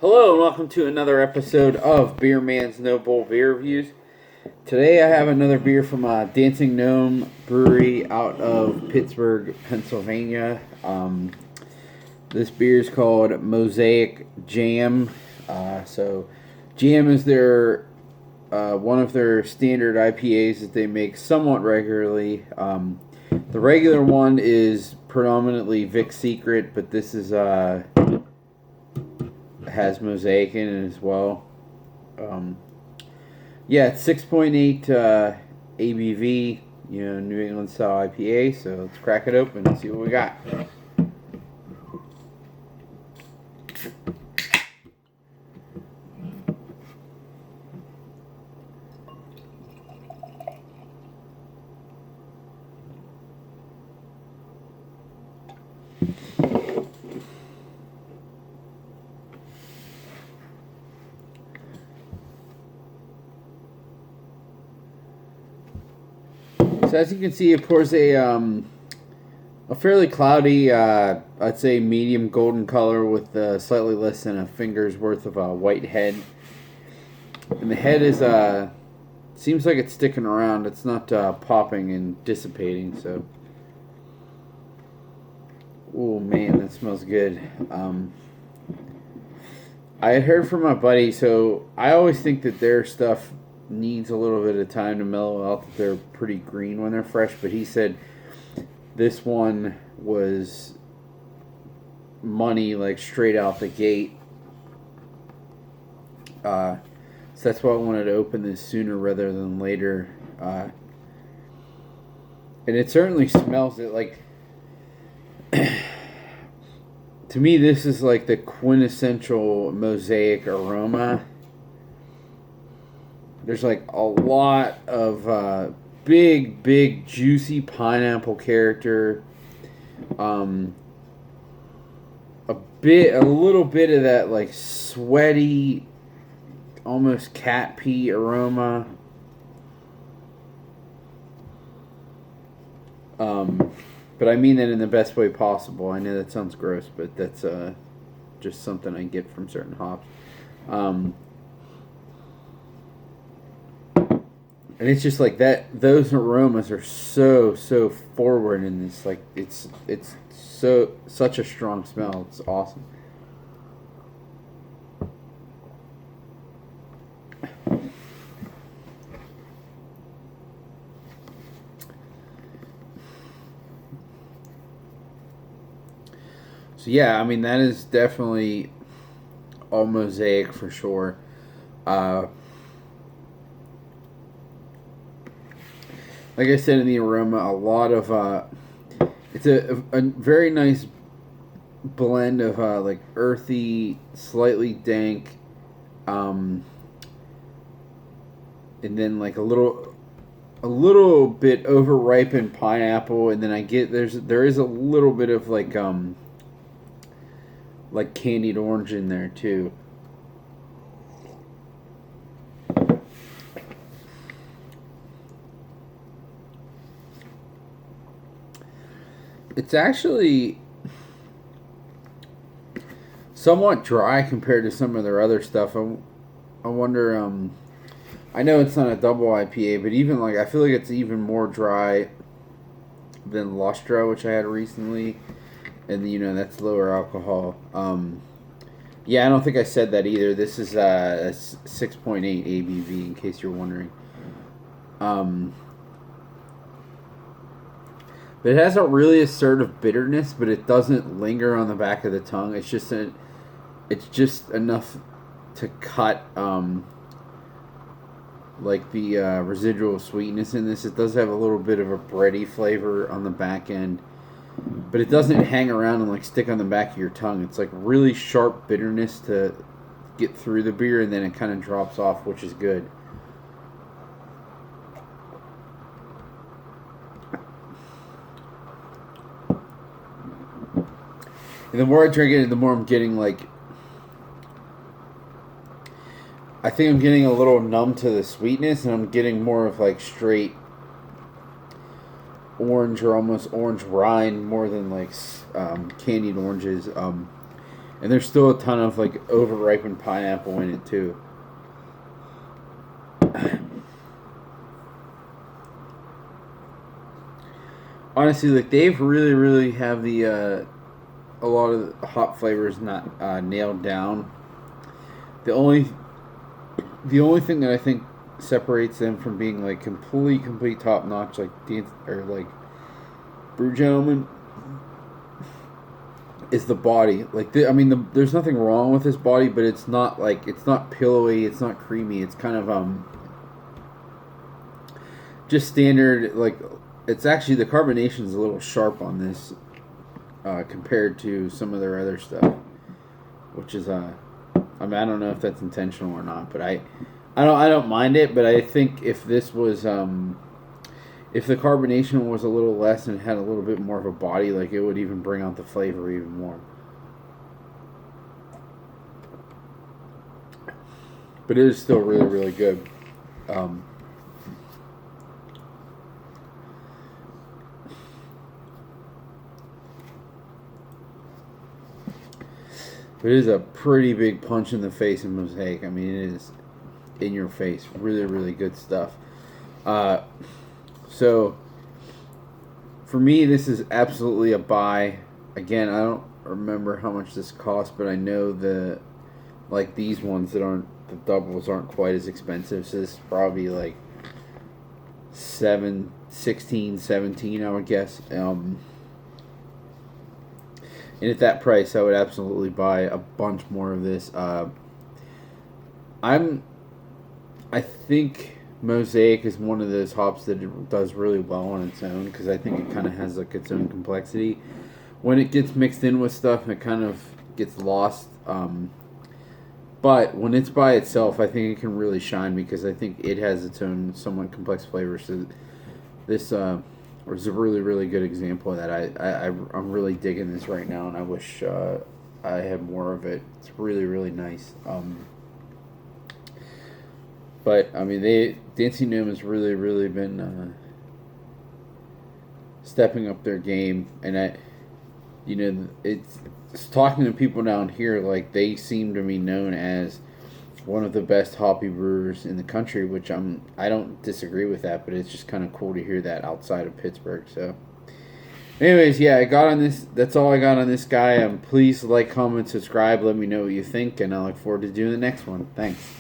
Hello and welcome to another episode of Beer Man's No Bull Beer Reviews. Today I have another beer from Dancing Gnome Brewery out of Pittsburgh, Pennsylvania. This beer is called Mosaic Jam. Jam is their one of their standard IPAs that they make somewhat regularly. The regular one is predominantly Vic Secret, but this is has Mosaic in it as well. It's 6.8 ABV, New England style IPA. So let's crack it open and see what we got. So as you can see, it pours a fairly cloudy, I'd say medium golden color with slightly less than a finger's worth of a white head. And the head is seems like it's sticking around. It's not popping and dissipating. So, oh man, that smells good. I had heard from my buddy, so I always think that their stuff needs a little bit of time to mellow out, that they're pretty green when they're fresh, but he said this one was money, like straight out the gate. So that's why I wanted to open this sooner rather than later. And it certainly smells it. Like, to me, this is like the quintessential Mosaic aroma. There's like a lot of big, juicy pineapple character. A little bit of that like sweaty, almost cat pee aroma. But I mean that in the best way possible. I know that sounds gross, but that's just something I get from certain hops. And it's just like that. Those aromas are so forward, and it's like it's such a strong smell. It's awesome. So yeah, I mean that is definitely all Mosaic for sure. Like I said in the aroma, a lot of it's a very nice blend of like earthy, slightly dank, and then like a little bit overripened pineapple, and then I get there is a little bit of like candied orange in there too. It's actually somewhat dry compared to some of their other stuff. I wonder. I know it's not a double IPA, but even like I feel like it's even more dry than Lustra, which I had recently, and that's lower alcohol. Yeah, I don't think I said that either. This is a 6.8 ABV, in case you're wondering. But it has a really assertive bitterness, but it doesn't linger on the back of the tongue. It's just enough to cut like the residual sweetness in this. It does have a little bit of a bready flavor on the back end, but it doesn't hang around and like stick on the back of your tongue. It's like really sharp bitterness to get through the beer, and then it kind of drops off, which is good. And the more I drink it, the more I'm getting like, I think I'm getting a little numb to the sweetness, and I'm getting more of like straight orange or almost orange rind more than like candied oranges. And there's still a ton of like over-ripened pineapple in it too. Honestly, like they've really have the a lot of the hop flavors not nailed down. The only thing that I think separates them from being like complete top notch like like brew gentlemen is the body. Like there's nothing wrong with this body, but it's not pillowy, it's not creamy. It's kind of just standard. Like it's actually the carbonation is a little sharp on this compared to some of their other stuff, which is I don't know if that's intentional or not, but I don't mind it. But I think if this was if the carbonation was a little less and had a little bit more of a body, like it would even bring out the flavor even more. But it is still really good. But it is a pretty big punch in the face in Mosaic. I mean, it is in your face. Really good stuff. So, for me, this is absolutely a buy. Again, I don't remember how much this cost, but I know these ones that aren't, the doubles aren't quite as expensive. So this is probably like 16, 17, I would guess. And at that price, I would absolutely buy a bunch more of this. I think Mosaic is one of those hops that it does really well on its own because I think it kind of has like its own complexity. When it gets mixed in with stuff, it kind of gets lost. But when it's by itself, I think it can really shine because I think it has its own somewhat complex flavor. So this was a really good example of that. I'm really digging this right now, and I wish I had more of it. It's really nice. But I mean, Dancing Gnome has really been stepping up their game, and it's talking to people down here, like they seem to be known as one of the best hoppy brewers in the country, which I don't disagree with that, but it's just kind of cool to hear that outside of Pittsburgh. So anyways, yeah, I got on this. That's all I got on this guy. Please like, comment, subscribe, let me know what you think, and I look forward to doing the next one. Thanks.